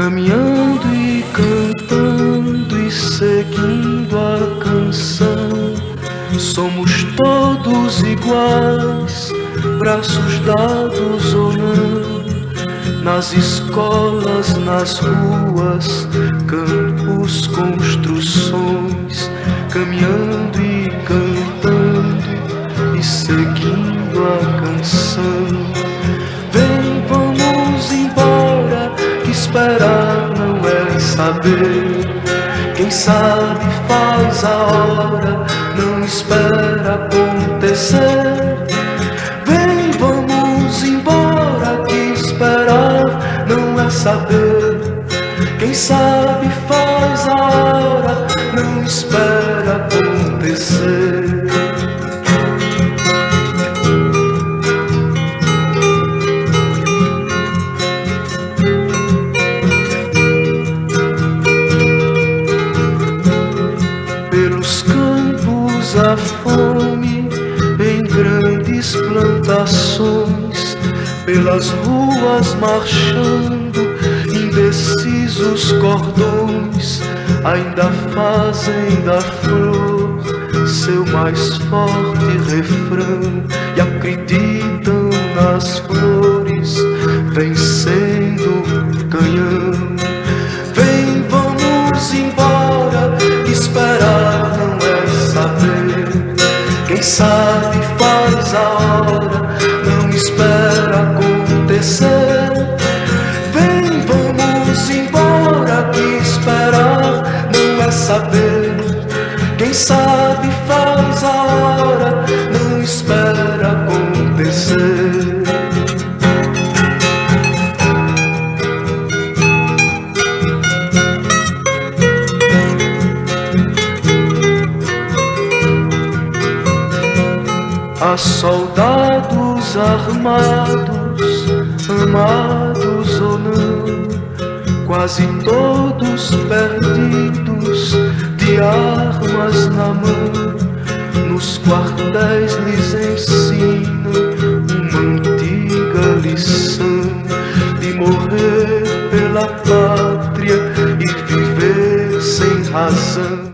caminhando e cantando e seguindo a canção. Somos todos iguais, braços dados ou não, nas escolas, nas ruas, campos, construções, caminhando e cantando e seguindo a canção. Vem, vamos embora, que esperar não é saber. Quem sabe faz a hora, não espera acontecer. Vem, vamos embora, que esperar não é saber. Quem sabe faz a hora, não espera acontecer. Pelos campos a fome, em grandes plantações, pelas ruas marchando, indecisos cordões, ainda fazem da flor seu mais forte refrão e acreditam nas flores vencendo o canhão. Vem, vamos embora, esperar não é saber. Quem sabe faz a hora, não espera acontecer. Vem, vamos embora, que esperar não é saber. Quem sabe faz a hora, não espera acontecer. Há soldados armados, amados ou não, quase todos perdidos, de armas na mão. Nos quartéis lhes ensinam uma antiga lição de morrer pela pátria e viver sem razão.